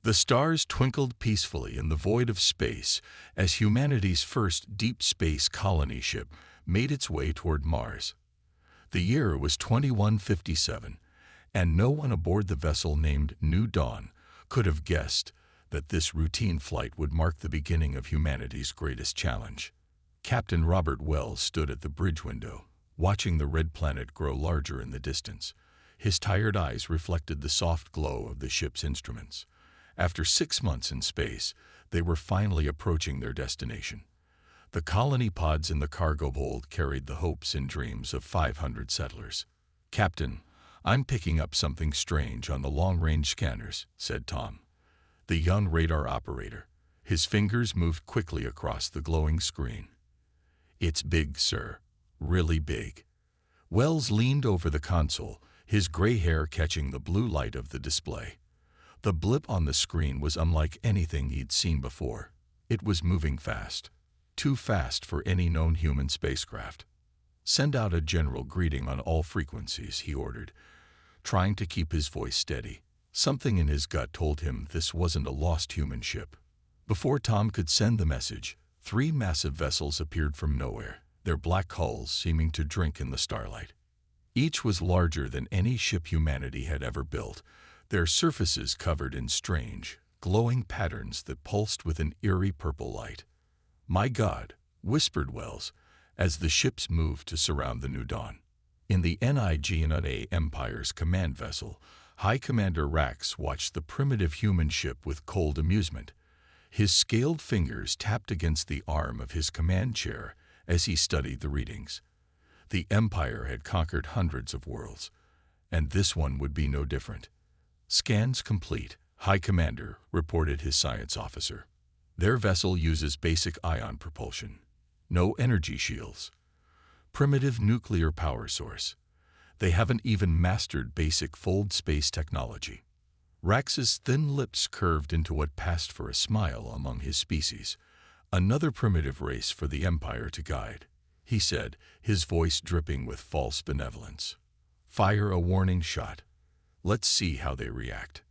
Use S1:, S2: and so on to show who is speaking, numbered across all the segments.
S1: The stars twinkled peacefully in the void of space as humanity's first deep space colony ship made its way toward Mars. The year was 2157, and no one aboard the vessel named New Dawn could have guessed that this routine flight would mark the beginning of humanity's greatest challenge. Captain Robert Wells stood at the bridge window, watching the red planet grow larger in the distance. His tired eyes reflected the soft glow of the ship's instruments. After 6 months in space, they were finally approaching their destination. The colony pods in the cargo hold carried the hopes and dreams of 500 settlers. "Captain, I'm picking up something strange on the long-range scanners," said Tom, the young radar operator. His fingers moved quickly across the glowing screen. "It's big, sir. Really big." Wells leaned over the console, his gray hair catching the blue light of the display. The blip on the screen was unlike anything he'd seen before. It was moving fast. Too fast for any known human spacecraft. "Send out a general greeting on all frequencies," he ordered, trying to keep his voice steady. Something in his gut told him this wasn't a lost human ship. Before Tom could send the message, 3 massive vessels appeared from nowhere, their black hulls seeming to drink in the starlight. Each was larger than any ship humanity had ever built, their surfaces covered in strange, glowing patterns that pulsed with an eerie purple light. "My God," whispered Wells, as the ships moved to surround the New Dawn. In the NIGMA Empire's command vessel, High Commander Rax watched the primitive human ship with cold amusement. His scaled fingers tapped against the arm of his command chair as he studied the readings. The Empire had conquered hundreds of worlds, and this one would be no different. "Scans complete," High Commander reported his science officer. "Their vessel uses basic ion propulsion. No energy shields. Primitive nuclear power source. They haven't even mastered basic fold space technology." Rax's thin lips curved into what passed for a smile among his species. "Another primitive race for the Empire to guide," he said, his voice dripping with false benevolence. "Fire a warning shot. Let's see how they react."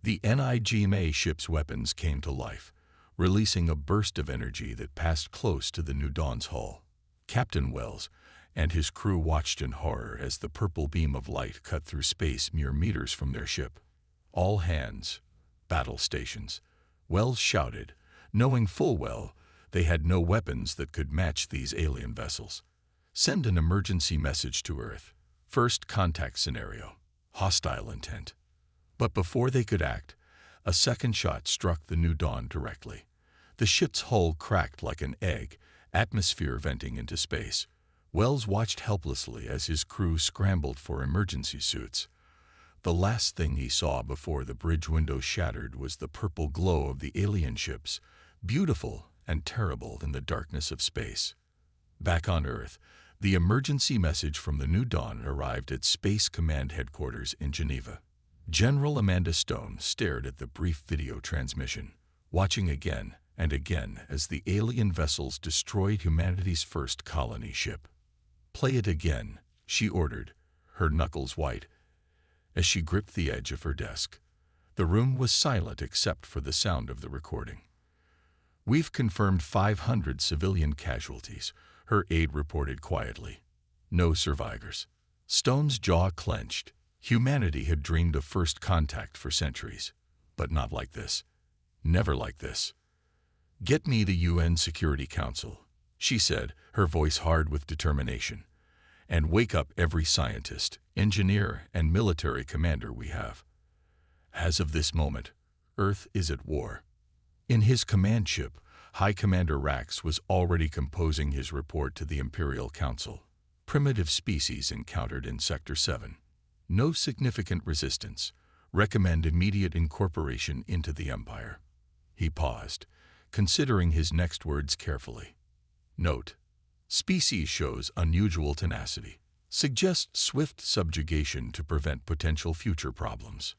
S1: The NIGMA ship's weapons came to life, releasing a burst of energy that passed close to the New Dawn's hull. Captain Wells and his crew watched in horror as the purple beam of light cut through space mere meters from their ship. "All hands, battle stations," Wells shouted, knowing full well they had no weapons that could match these alien vessels. "Send an emergency message to Earth. First contact scenario. Hostile intent." But before they could act, a second shot struck the New Dawn directly. The ship's hull cracked like an egg, atmosphere venting into space. Wells watched helplessly as his crew scrambled for emergency suits. The last thing he saw before the bridge window shattered was the purple glow of the alien ships, beautiful and terrible in the darkness of space. Back on Earth, the emergency message from the New Dawn arrived at Space Command Headquarters in Geneva. General Amanda Stone stared at the brief video transmission, watching again and again as the alien vessels destroyed humanity's first colony ship. "Play it again," she ordered, her knuckles white, as she gripped the edge of her desk. The room was silent except for the sound of the recording. "We've confirmed 500 civilian casualties," her aide reported quietly. "No survivors." Stone's jaw clenched. Humanity had dreamed of first contact for centuries, but not like this. Never like this. "Get me the UN Security Council," she said, her voice hard with determination. "And wake up every scientist, engineer, and military commander we have. As of this moment, Earth is at war." In his command ship, High Commander Rax was already composing his report to the Imperial Council. "Primitive species encountered in Sector 7. No significant resistance. Recommend immediate incorporation into the Empire." He paused, considering his next words carefully. "Note: species shows unusual tenacity. Suggest swift subjugation to prevent potential future problems."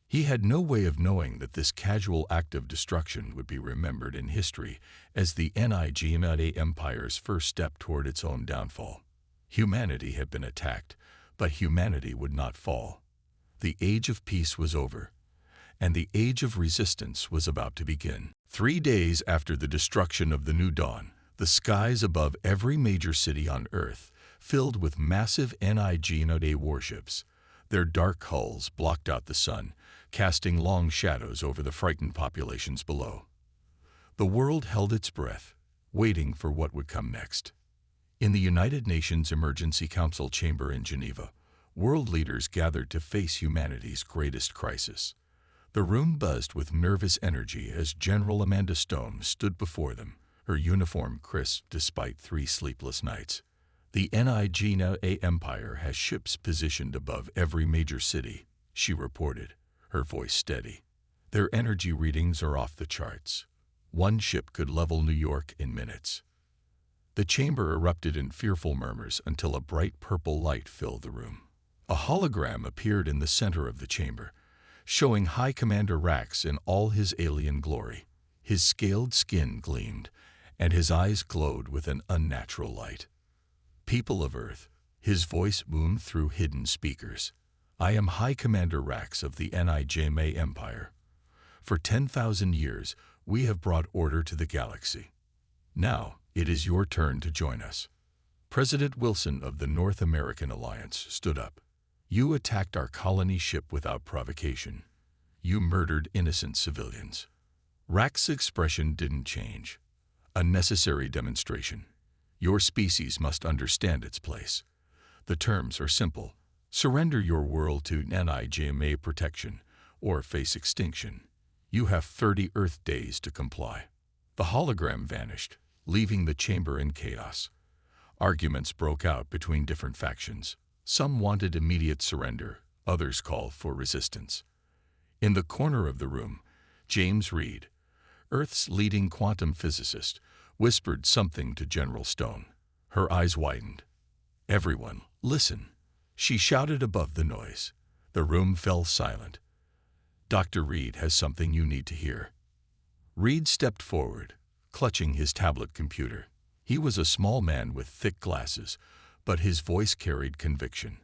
S1: He had no way of knowing that this casual act of destruction would be remembered in history as the NIGMA Empire's first step toward its own downfall. Humanity had been attacked, but humanity would not fall. The age of peace was over, and the Age of Resistance was about to begin. 3 days after the destruction of the New Dawn, the skies above every major city on Earth filled with massive NIGMA warships. Their dark hulls blocked out the sun, casting long shadows over the frightened populations below. The world held its breath, waiting for what would come next. In the United Nations Emergency Council chamber in Geneva, world leaders gathered to face humanity's greatest crisis. The room buzzed with nervous energy as General Amanda Stone stood before them, her uniform crisp despite 3 sleepless nights. The NIGMA Empire has ships positioned above every major city, she reported, her voice steady. Their energy readings are off the charts. One ship could level New York in minutes. The chamber erupted in fearful murmurs until a bright purple light filled the room. A hologram appeared in the center of the chamber, showing High Commander Rax in all his alien glory. His scaled skin gleamed, and his eyes glowed with an unnatural light. People of Earth, his voice boomed through hidden speakers. I am High Commander Rax of the NIGMA Empire. For 10,000 years, we have brought order to the galaxy. Now, it is your turn to join us. President Wilson of the North American Alliance stood up. You attacked our colony ship without provocation. You murdered innocent civilians. Rax's expression didn't change. A necessary demonstration. Your species must understand its place. The terms are simple. Surrender your world to NIGMA protection, or face extinction. You have 30 Earth days to comply. The hologram vanished, leaving the chamber in chaos. Arguments broke out between different factions. Some wanted immediate surrender, others called for resistance. In the corner of the room, James Reed, Earth's leading quantum physicist, whispered something to General Stone. Her eyes widened. Everyone, listen, she shouted above the noise. The room fell silent. Dr. Reed has something you need to hear. Reed stepped forward, clutching his tablet computer. He was a small man with thick glasses, but his voice carried conviction.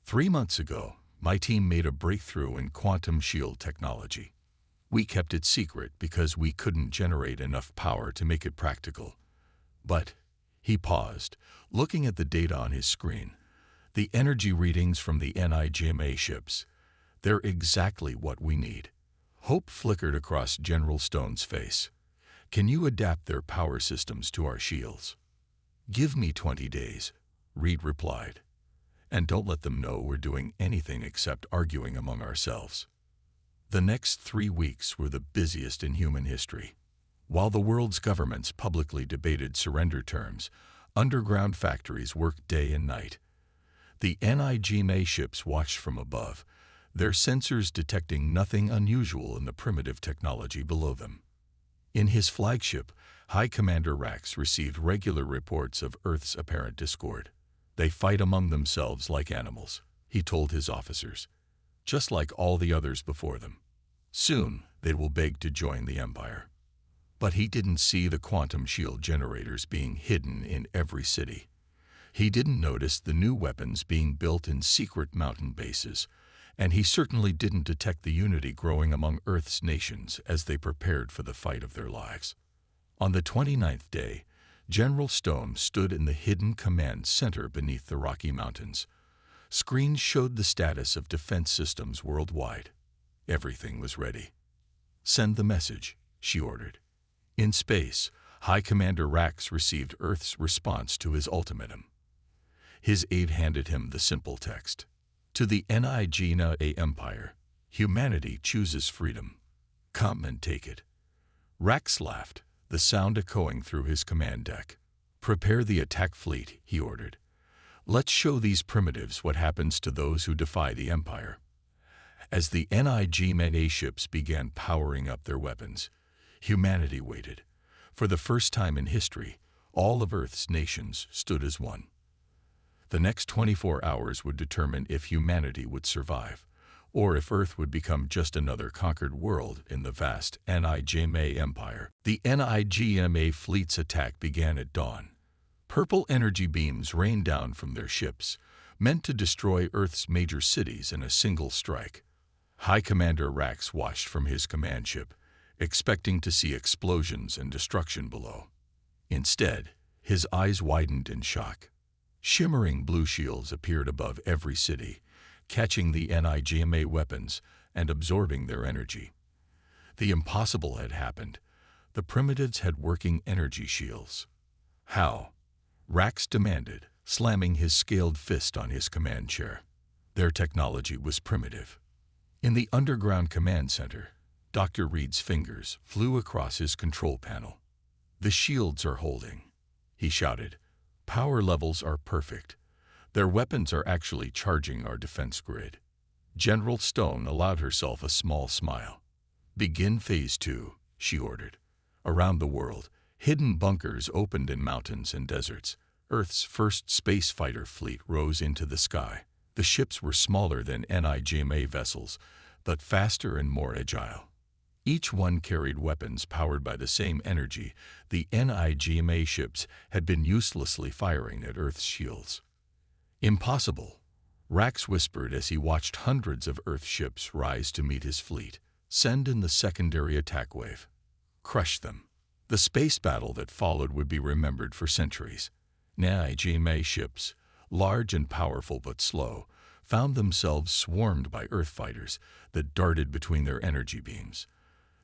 S1: 3 months ago, my team made a breakthrough in quantum shield technology. We kept it secret because we couldn't generate enough power to make it practical. But, he paused, looking at the data on his screen. The energy readings from the NIGMA ships. They're exactly what we need. Hope flickered across General Stone's face. Can you adapt their power systems to our shields? Give me 20 days, Reed replied. And don't let them know we're doing anything except arguing among ourselves. The next 3 weeks were the busiest in human history. While the world's governments publicly debated surrender terms, underground factories worked day and night. The NIGMA ships watched from above, their sensors detecting nothing unusual in the primitive technology below them. In his flagship, High Commander Rax received regular reports of Earth's apparent discord. They fight among themselves like animals, he told his officers, just like all the others before them. Soon, they will beg to join the Empire. But he didn't see the quantum shield generators being hidden in every city. He didn't notice the new weapons being built in secret mountain bases, and he certainly didn't detect the unity growing among Earth's nations as they prepared for the fight of their lives. On the 29th day, General Stone stood in the hidden command center beneath the Rocky Mountains. Screens showed the status of defense systems worldwide. Everything was ready. Send the message, she ordered. In space, High Commander Rax received Earth's response to his ultimatum. His aide handed him the simple text. To the NIGMA Empire, humanity chooses freedom. Come and take it. Rax laughed, the sound echoing through his command deck. Prepare the attack fleet, he ordered. Let's show these primitives what happens to those who defy the Empire. As the NIGMA ships began powering up their weapons, humanity waited. For the first time in history, all of Earth's nations stood as one. The next 24 hours would determine if humanity would survive, or if Earth would become just another conquered world in the vast NIGMA Empire. The NIGMA fleet's attack began at dawn. Purple energy beams rained down from their ships, meant to destroy Earth's major cities in a single strike. High Commander Rax watched from his command ship, expecting to see explosions and destruction below. Instead, his eyes widened in shock. Shimmering blue shields appeared above every city, catching the NIGMA weapons and absorbing their energy. The impossible had happened. The primitives had working energy shields. How? Rax demanded, slamming his scaled fist on his command chair. Their technology was primitive. In the underground command center, Dr. Reed's fingers flew across his control panel. "The shields are holding," he shouted. "Power levels are perfect. Their weapons are actually charging our defense grid." General Stone allowed herself a small smile. "Begin Phase 2, she ordered. Around the world, hidden bunkers opened in mountains and deserts. Earth's first space fighter fleet rose into the sky. The ships were smaller than NIGMA vessels, but faster and more agile. Each one carried weapons powered by the same energy the NIGMA ships had been uselessly firing at Earth's shields. "Impossible," Rax whispered as he watched hundreds of Earth ships rise to meet his fleet. "Send in the secondary attack wave. Crush them." The space battle that followed would be remembered for centuries. NIGMA ships, large and powerful but slow, found themselves swarmed by Earth fighters that darted between their energy beams.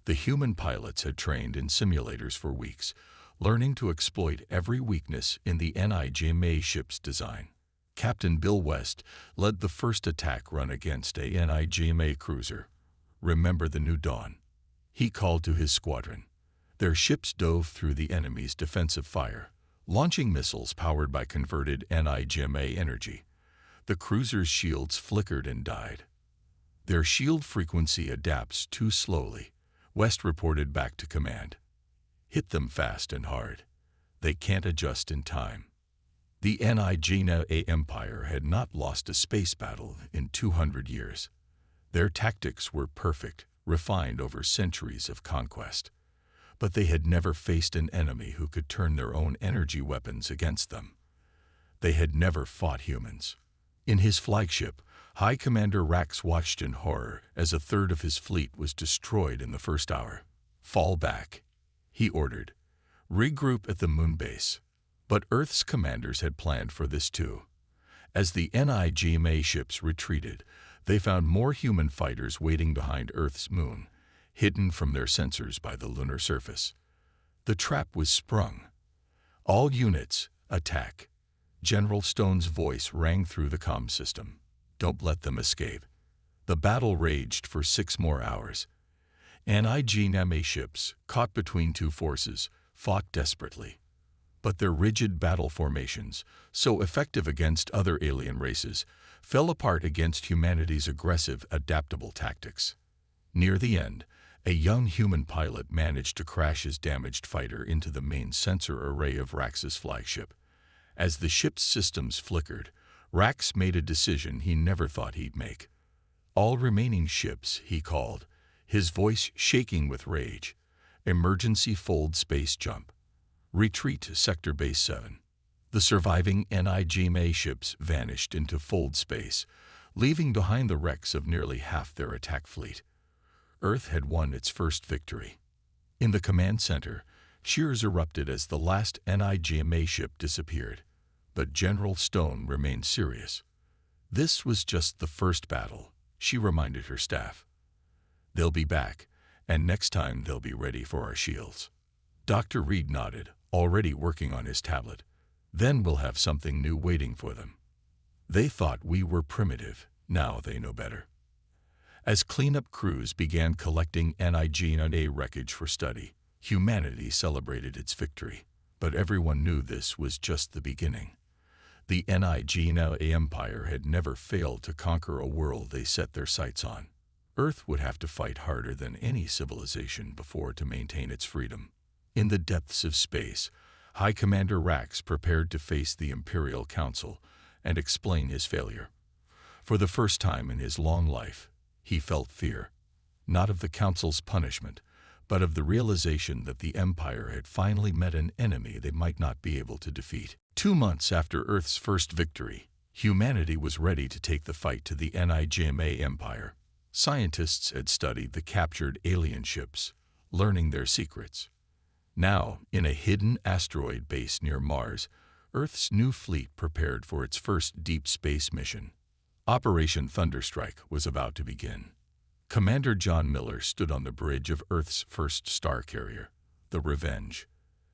S1: The human pilots had trained in simulators for weeks, learning to exploit every weakness in the NIGMA ship's design. Captain Bill West led the first attack run against a NIGMA cruiser. "Remember the New Dawn," he called to his squadron. Their ships dove through the enemy's defensive fire, launching missiles powered by converted NIGMA energy. The cruiser's shields flickered and died. "Their shield frequency adapts too slowly," West reported back to command. "Hit them fast and hard. They can't adjust in time." The NIGMA Empire had not lost a space battle in 200 years. Their tactics were perfect, refined over centuries of conquest. But they had never faced an enemy who could turn their own energy weapons against them. They had never fought humans. In his flagship, High Commander Rax watched in horror as a third of his fleet was destroyed in the first hour. "Fall back," he ordered. "Regroup at the moon base." But Earth's commanders had planned for this too. As the NIGMA ships retreated, they found more human fighters waiting behind Earth's moon, hidden from their sensors by the lunar surface. The trap was sprung. "All units, attack." General Stone's voice rang through the comm system. "Don't let them escape." The battle raged for 6 more hours. NIGMA ships, caught between two forces, fought desperately. But their rigid battle formations, so effective against other alien races, fell apart against humanity's aggressive, adaptable tactics. Near the end, a young human pilot managed to crash his damaged fighter into the main sensor array of Rax's flagship. As the ship's systems flickered, Rax made a decision he never thought he'd make. "All remaining ships," he called, his voice shaking with rage. "Emergency fold space jump. Retreat to Sector Base 7. The surviving NIGMA ships vanished into fold space, leaving behind the wrecks of nearly half their attack fleet. Earth had won its first victory. In the command center, cheers erupted as the last NIGMA ship disappeared. But General Stone remained serious. "This was just the first battle," she reminded her staff. "They'll be back, and next time they'll be ready for our shields." Dr. Reed nodded, already working on his tablet. "Then we'll have something new waiting for them. They thought we were primitive. Now they know better." As cleanup crews began collecting NIGMA wreckage for study, humanity celebrated its victory. But everyone knew this was just the beginning. The NIGMA Empire had never failed to conquer a world they set their sights on. Earth would have to fight harder than any civilization before to maintain its freedom. In the depths of space, High Commander Rax prepared to face the Imperial Council and explain his failure. For the first time in his long life, he felt fear, not of the Council's punishment, but of the realization that the Empire had finally met an enemy they might not be able to defeat. 2 months after Earth's first victory, humanity was ready to take the fight to the NIGMA Empire. Scientists had studied the captured alien ships, learning their secrets. Now, in a hidden asteroid base near Mars, Earth's new fleet prepared for its first deep space mission. Operation Thunderstrike was about to begin. Commander John Miller stood on the bridge of Earth's first star carrier, the Revenge.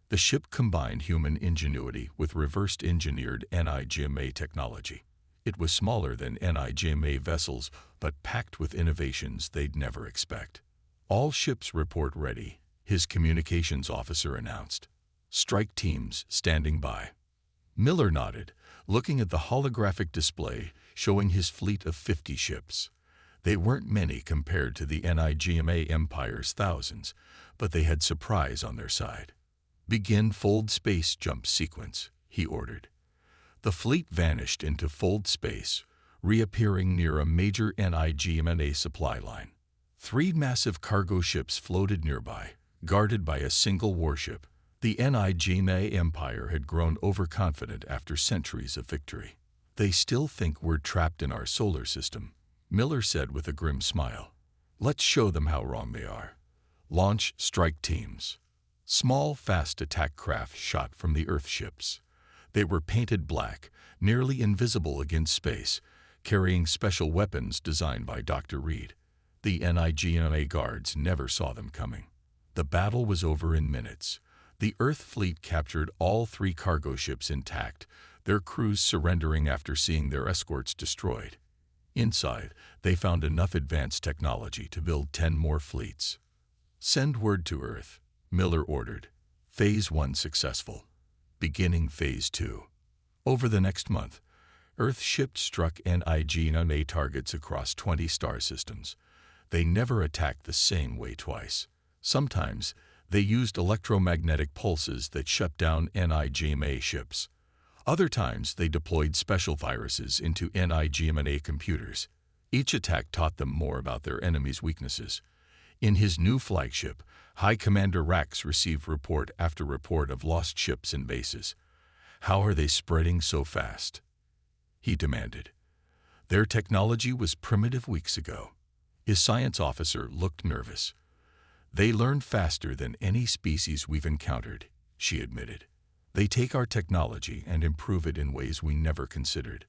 S1: The ship combined human ingenuity with reverse-engineered NIGMA technology. It was smaller than NIGMA vessels, but packed with innovations they'd never expect. "All ships report ready," his communications officer announced. "Strike teams standing by." Miller nodded, looking at the holographic display showing his fleet of 50 ships. They weren't many compared to the NIGMA Empire's thousands, but they had surprise on their side. "Begin fold space jump sequence," he ordered. The fleet vanished into fold space, reappearing near a major NIGMA supply line. 3 massive cargo ships floated nearby, guarded by a single warship. The NIGMA Empire had grown overconfident after centuries of victory. "They still think we're trapped in our solar system," Miller said with a grim smile. "Let's show them how wrong they are. Launch strike teams." Small, fast attack craft shot from the Earth ships. They were painted black, nearly invisible against space, carrying special weapons designed by Dr. Reed. The NIGMA guards never saw them coming. The battle was over in minutes. The Earth fleet captured all 3 cargo ships intact, their crews surrendering after seeing their escorts destroyed. Inside, they found enough advanced technology to build 10 more fleets. "Send word to Earth," Miller ordered. "Phase 1 successful. Beginning Phase 2. Over the next month, Earth ships struck NIGMA targets across 20 star systems. They never attacked the same way twice. Sometimes, they used electromagnetic pulses that shut down NIGMA ships. Other times, they deployed special viruses into NIGMA computers. Each attack taught them more about their enemy's weaknesses. In his new flagship, High Commander Rax received report after report of lost ships and bases. "How are they spreading so fast?" he demanded. "Their technology was primitive weeks ago." His science officer looked nervous. "They learn faster than any species we've encountered," she admitted. "They take our technology and improve it in ways we never considered.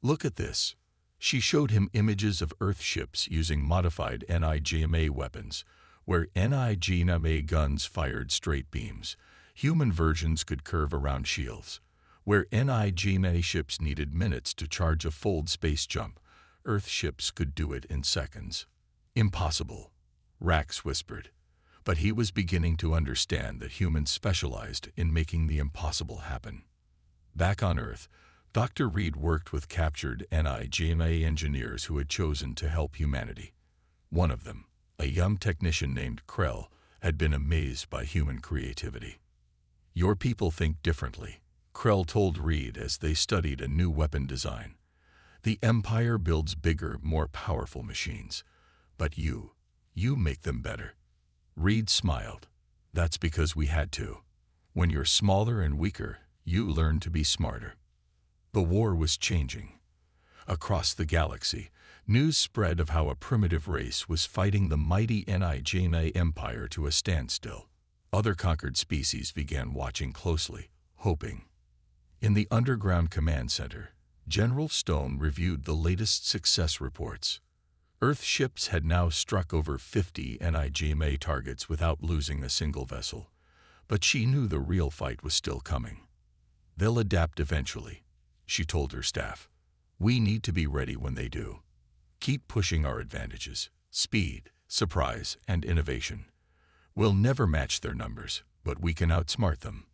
S1: Look at this." She showed him images of Earth ships using modified NIGMA weapons, where NIGMA guns fired straight beams. Human versions could curve around shields. Where NIGMA ships needed minutes to charge a fold space jump, Earth ships could do it in seconds. "Impossible," Rax whispered. But he was beginning to understand that humans specialized in making the impossible happen. Back on Earth, Dr. Reed worked with captured NIGMA engineers who had chosen to help humanity. One of them, a young technician named Krell, had been amazed by human creativity. "Your people think differently," Krell told Reed as they studied a new weapon design. "The Empire builds bigger, more powerful machines. But you make them better." Reed smiled. "That's because we had to. When you're smaller and weaker, you learn to be smarter." The war was changing. Across the galaxy, news spread of how a primitive race was fighting the mighty NIGMA Empire to a standstill. Other conquered species began watching closely, hoping. In the underground command center, General Stone reviewed the latest success reports. Earth ships had now struck over 50 NIGMA targets without losing a single vessel. But she knew the real fight was still coming. "They'll adapt eventually," she told her staff. "We need to be ready when they do. Keep pushing our advantages: speed, surprise, and innovation. We'll never match their numbers, but we can outsmart them."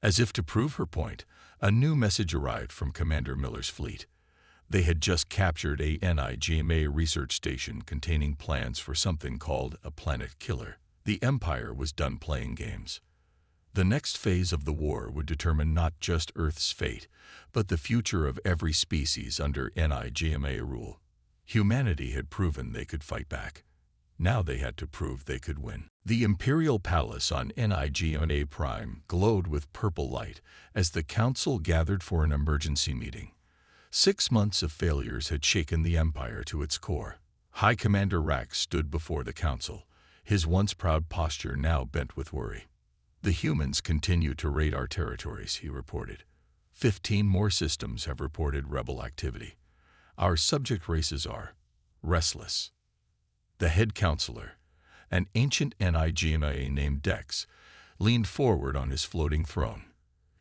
S1: As if to prove her point, a new message arrived from Commander Miller's fleet. They had just captured a NIGMA research station containing plans for something called a planet killer. The Empire was done playing games. The next phase of the war would determine not just Earth's fate, but the future of every species under NIGMA rule. Humanity had proven they could fight back. Now they had to prove they could win. The Imperial Palace on NIGMA Prime glowed with purple light as the Council gathered for an emergency meeting. 6 months of failures had shaken the Empire to its core. High Commander Rax stood before the council, his once proud posture now bent with worry. The humans continue to raid our territories, he reported. 15 more systems have reported rebel activity. Our subject races are restless. The head counselor, an ancient NIGMA named Dex, leaned forward on his floating throne.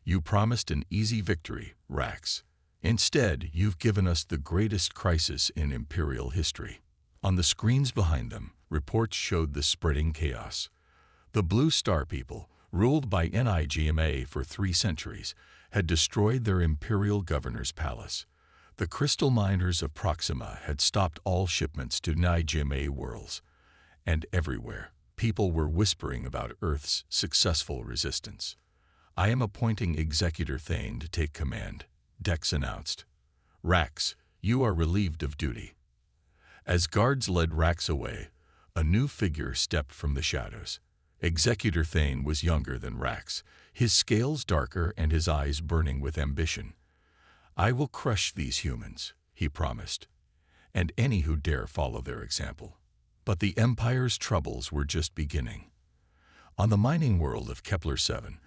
S1: You promised an easy victory, Rax. Instead, you've given us the greatest crisis in Imperial history. On the screens behind them, reports showed the spreading chaos. The Blue Star people, ruled by NIGMA for 3 centuries, had destroyed their Imperial governor's palace. The crystal miners of Proxima had stopped all shipments to NIGMA worlds. And everywhere, people were whispering about Earth's successful resistance. I am appointing Executor Thane to take command, Dex announced. Rax, you are relieved of duty. As guards led Rax away, a new figure stepped from the shadows. Executor Thane was younger than Rax, his scales darker and his eyes burning with ambition. I will crush these humans, he promised, and any who dare follow their example. But the Empire's troubles were just beginning. On the mining world of Kepler-7,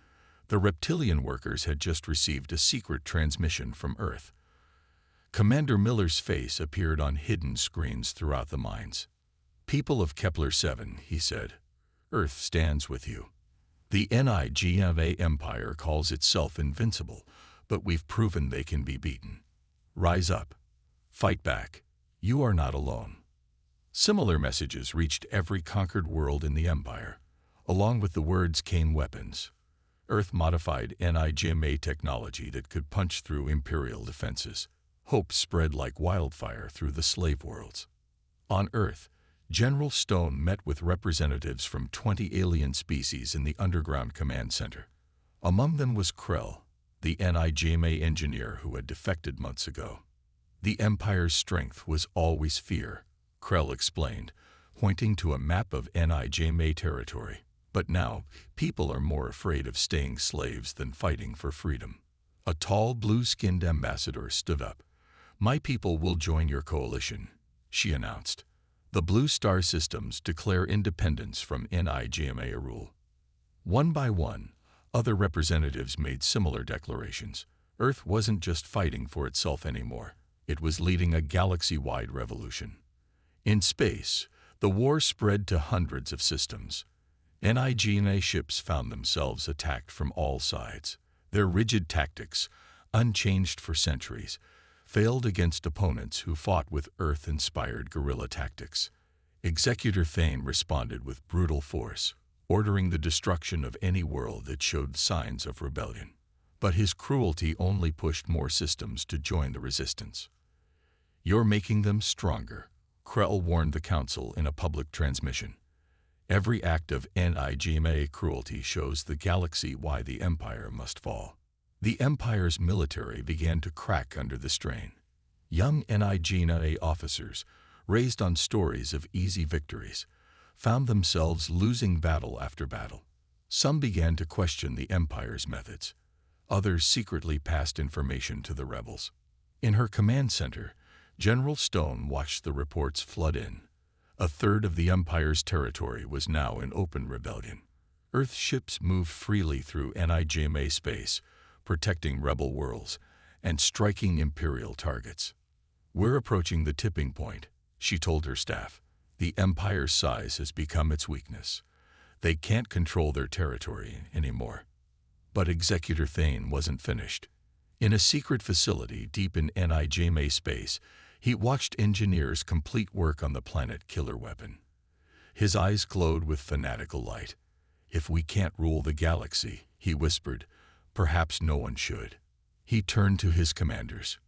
S1: the reptilian workers had just received a secret transmission from Earth. Commander Miller's face appeared on hidden screens throughout the mines. People of Kepler-7, he said, Earth stands with you. The NIGMA Empire calls itself invincible, but we've proven they can be beaten. Rise up. Fight back. You are not alone. Similar messages reached every conquered world in the Empire. Along with the words came weapons. Earth-modified NIGMA technology that could punch through Imperial defenses. Hope spread like wildfire through the slave worlds. On Earth, General Stone met with representatives from 20 alien species in the underground command center. Among them was Krell, the NIGMA engineer who had defected months ago. The Empire's strength was always fear, Krell explained, pointing to a map of NIGMA territory. But now, people are more afraid of staying slaves than fighting for freedom. A tall, blue-skinned ambassador stood up. My people will join your coalition, she announced. The Blue Star systems declare independence from NIGMA rule. One by one, other representatives made similar declarations. Earth wasn't just fighting for itself anymore. It was leading a galaxy-wide revolution. In space, the war spread to hundreds of systems. NIGMA ships found themselves attacked from all sides. Their rigid tactics, unchanged for centuries, failed against opponents who fought with Earth-inspired guerrilla tactics. Executor Thane responded with brutal force, ordering the destruction of any world that showed signs of rebellion. But his cruelty only pushed more systems to join the resistance. You're making them stronger, Krell warned the Council in a public transmission. Every act of NIGMA cruelty shows the galaxy why the Empire must fall. The Empire's military began to crack under the strain. Young NIGMA officers, raised on stories of easy victories, found themselves losing battle after battle. Some began to question the Empire's methods. Others secretly passed information to the rebels. In her command center, General Stone watched the reports flood in. A third of the Empire's territory was now in open rebellion. Earth ships moved freely through NIGMA space, protecting rebel worlds and striking Imperial targets. We're approaching the tipping point, she told her staff. The Empire's size has become its weakness. They can't control their territory anymore. But Executor Thane wasn't finished. In a secret facility deep in NIGMA space, he watched engineers complete work on the planet killer weapon. His eyes glowed with fanatical light. If we can't rule the galaxy, he whispered, perhaps no one should. He turned to his commanders.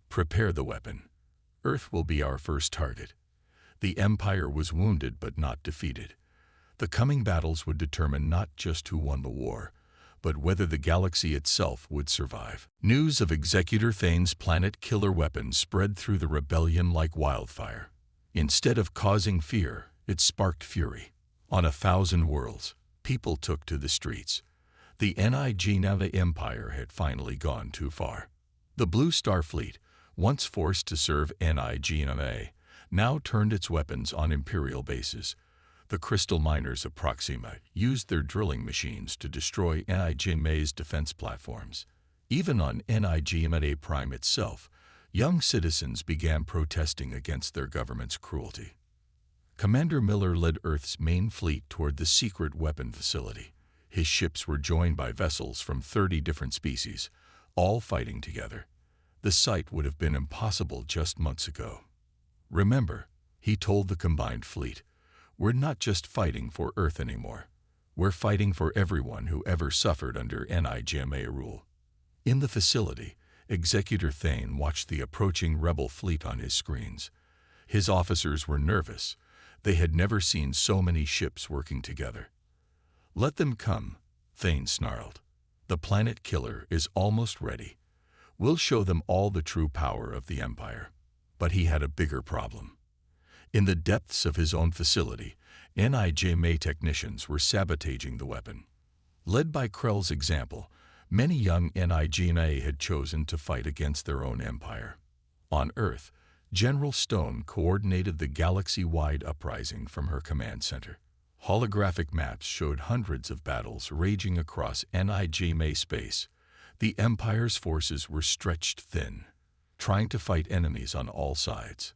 S1: Prepare the weapon. Earth will be our first target. The Empire was wounded but not defeated. The coming battles would determine not just who won the war, but whether the galaxy itself would survive. News of Executor Thane's planet killer weapon spread through the rebellion like wildfire. Instead of causing fear, it sparked fury. On 1,000 worlds, people took to the streets. The NIGMA Empire had finally gone too far. The Blue Star Fleet, once forced to serve NIGMA, now turned its weapons on Imperial bases. The crystal miners of Proxima used their drilling machines to destroy NIGMA's defense platforms. Even on NIGMA Prime itself, young citizens began protesting against their government's cruelty. Commander Miller led Earth's main fleet toward the secret weapon facility. His ships were joined by vessels from 30 different species, all fighting together. The sight would have been impossible just months ago. "Remember," he told the combined fleet, "we're not just fighting for Earth anymore. We're fighting for everyone who ever suffered under NIGMA rule." In the facility, Executor Thane watched the approaching rebel fleet on his screens. His officers were nervous. They had never seen so many ships working together. "Let them come," Thane snarled. "The planet killer is almost ready. We'll show them all the true power of the Empire." But he had a bigger problem. In the depths of his own facility, NIGMA technicians were sabotaging the weapon. Led by Krell's example, many young NIGMA had chosen to fight against their own empire. On Earth, General Stone coordinated the galaxy-wide uprising from her command center. Holographic maps showed hundreds of battles raging across NIGMA space. The Empire's forces were stretched thin, trying to fight enemies on all sides.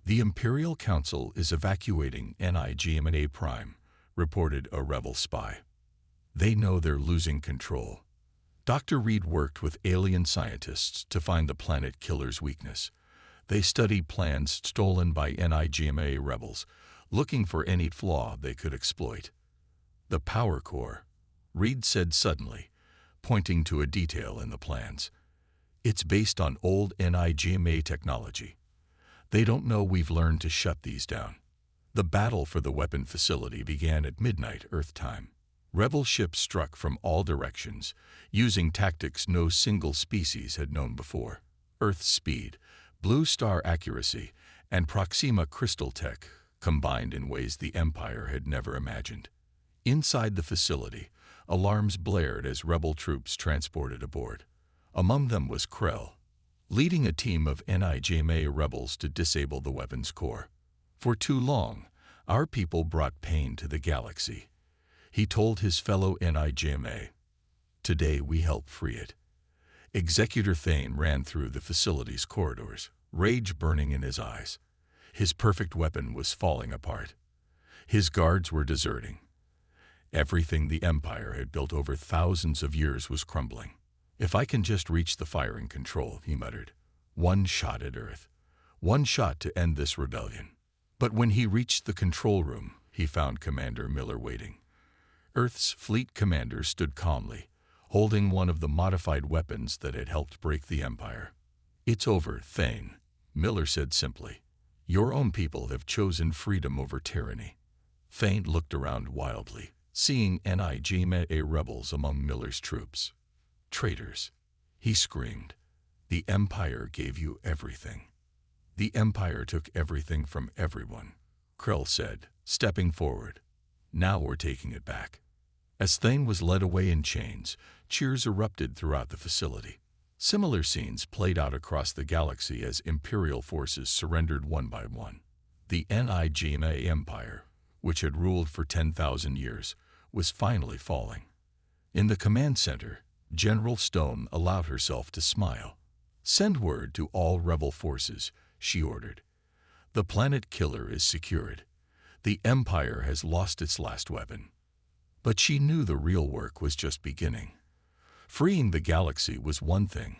S1: "The Imperial Council is evacuating NIGMA Prime," reported a rebel spy. "They know they're losing control." Dr. Reed worked with alien scientists to find the planet killer's weakness. They studied plans stolen by NIGMA rebels, looking for any flaw they could exploit. "The power core," Reed said suddenly, pointing to a detail in the plans. "It's based on old NIGMA technology. They don't know we've learned to shut these down." The battle for the weapon facility began at midnight Earth time. Rebel ships struck from all directions, using tactics no single species had known before. Earth's speed, Blue Star accuracy, and Proxima crystal tech combined in ways the Empire had never imagined. Inside the facility, alarms blared as rebel troops transported aboard. Among them was Krell, leading a team of NIGMA rebels to disable the weapon's core. "For too long, our people brought pain to the galaxy," he told his fellow NIGMA. "Today we help free it." Executor Thane ran through the facility's corridors, rage burning in his eyes. His perfect weapon was falling apart. His guards were deserting. Everything the Empire had built over thousands of years was crumbling. "If I can just reach the firing control," he muttered. "One shot at Earth. One shot to end this rebellion." But when he reached the control room, he found Commander Miller waiting. Earth's fleet commander stood calmly, holding one of the modified weapons that had helped break the Empire. "It's over, Thane," Miller said simply. "Your own people have chosen freedom over tyranny." Thane looked around wildly, seeing NIGMA rebels among Miller's troops. "Traitors," he screamed. "The Empire gave you everything." "The Empire took everything from everyone," Krell said, stepping forward. "Now we're taking it back." As Thane was led away in chains, cheers erupted throughout the facility. Similar scenes played out across the galaxy as Imperial forces surrendered one by one. The NIGMA Empire, which had ruled for 10,000 years, was finally falling. In the command center, General Stone allowed herself to smile. "Send word to all rebel forces," she ordered. "The planet killer is secured. The Empire has lost its last weapon." But she knew the real work was just beginning. Freeing the galaxy was one thing.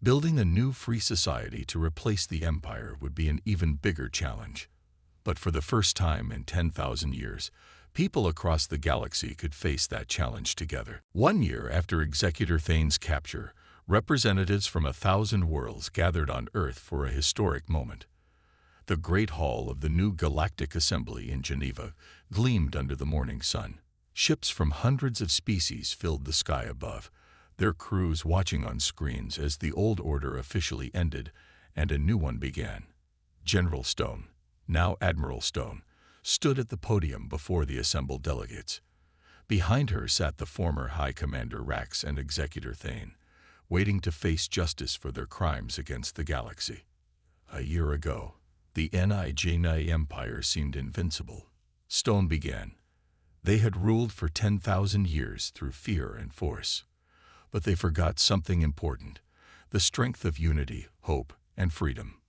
S1: Building a new free society to replace the Empire would be an even bigger challenge. But for the first time in 10,000 years, people across the galaxy could face that challenge together. 1 year after Executor Thane's capture, representatives from 1,000 worlds gathered on Earth for a historic moment. The Great Hall of the new Galactic Assembly in Geneva gleamed under the morning sun. Ships from hundreds of species filled the sky above, their crews watching on screens as the old order officially ended and a new one began. General Stone, now Admiral Stone, stood at the podium before the assembled delegates. Behind her sat the former High Commander Rax and Executor Thane, waiting to face justice for their crimes against the galaxy. A year ago, The NIGMA Empire seemed invincible. Stone began. They had ruled for 10,000 years through fear and force. But they forgot something important: the strength of unity, hope, and freedom.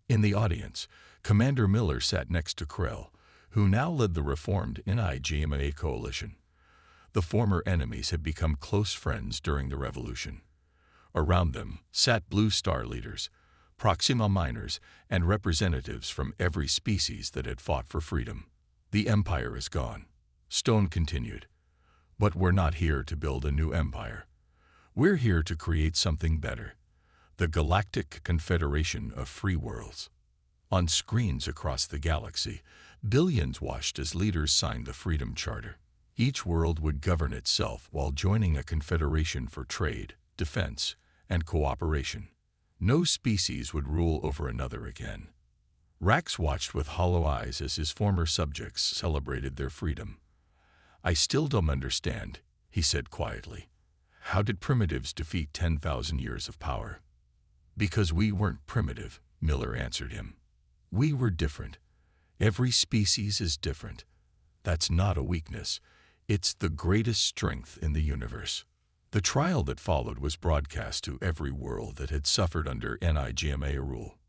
S1: In the audience, Commander Miller sat next to Krell, who now led the reformed NIGMA coalition. The former enemies had become close friends during the revolution. Around them sat Blue Star leaders, Proxima miners, and representatives from every species that had fought for freedom. The empire is gone, Stone continued. But we're not here to build a new empire. We're here to create something better: the Galactic Confederation of Free Worlds. On screens across the galaxy, billions watched as leaders signed the Freedom Charter. Each world would govern itself while joining a confederation for trade, defense, and cooperation. No species would rule over another again. Rax watched with hollow eyes as his former subjects celebrated their freedom. "I still don't understand," he said quietly. "How did primitives defeat 10,000 years of power?" "Because we weren't primitive," Miller answered him. "We were different. Every species is different. That's not a weakness. It's the greatest strength in the universe." The trial that followed was broadcast to every world that had suffered under NIGMA rule.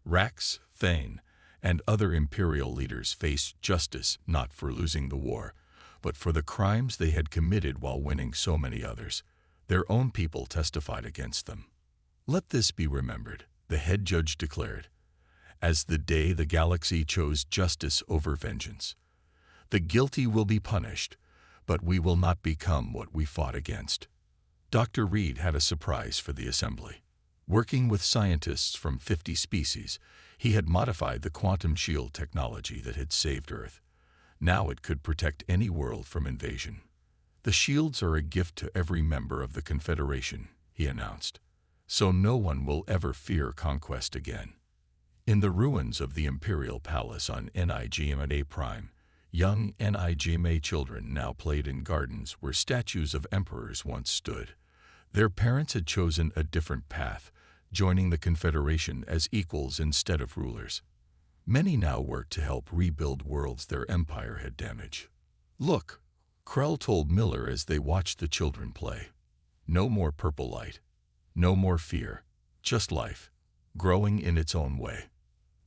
S1: Rax, Thane, and other Imperial leaders faced justice not for losing the war, but for the crimes they had committed while winning so many others. Their own people testified against them. "Let this be remembered," the head judge declared, "as the day the galaxy chose justice over vengeance. The guilty will be punished, but we will not become what we fought against." Dr. Reed had a surprise for the assembly. Working with scientists from 50 species, he had modified the quantum shield technology that had saved Earth. Now it could protect any world from invasion. "The shields are a gift to every member of the Confederation," he announced, "so no one will ever fear conquest again." In the ruins of the Imperial Palace on NIGMA Prime, young NIGMA children now played in gardens where statues of emperors once stood. Their parents had chosen a different path, joining the Confederation as equals instead of rulers. Many now worked to help rebuild worlds their empire had damaged. "Look," Krell told Miller as they watched the children play. "No more purple light. No more fear. Just life, growing in its own way."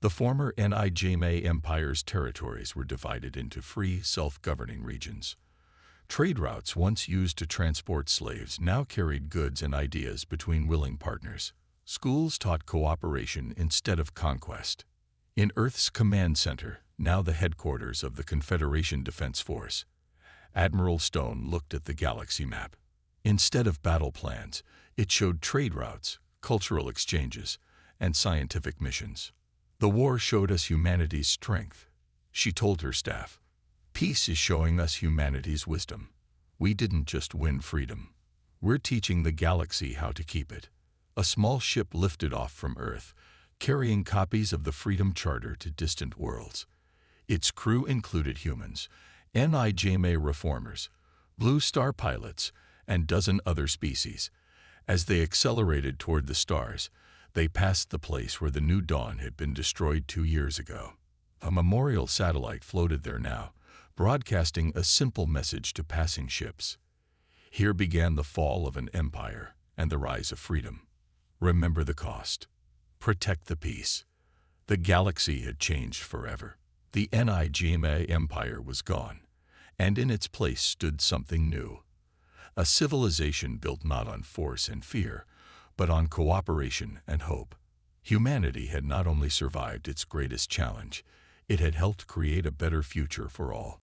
S1: The former NIGMA Empire's territories were divided into free, self-governing regions. Trade routes once used to transport slaves now carried goods and ideas between willing partners. Schools taught cooperation instead of conquest. In Earth's command center, now the headquarters of the Confederation Defense Force, Admiral Stone looked at the galaxy map. Instead of battle plans, it showed trade routes, cultural exchanges, and scientific missions. "The war showed us humanity's strength," she told her staff. "Peace is showing us humanity's wisdom. We didn't just win freedom. We're teaching the galaxy how to keep it." A small ship lifted off from Earth, carrying copies of the Freedom Charter to distant worlds. Its crew included humans, NIGMA reformers, Blue Star pilots, and dozen other species. As they accelerated toward the stars, they passed the place where the New Dawn had been destroyed 2 years ago. A memorial satellite floated there now, broadcasting a simple message to passing ships. Here began the fall of an empire and the rise of freedom. Remember the cost. Protect the peace. The galaxy had changed forever. The NIGMA Empire was gone, and in its place stood something new. A civilization built not on force and fear, but on cooperation and hope. Humanity had not only survived its greatest challenge, it had helped create a better future for all.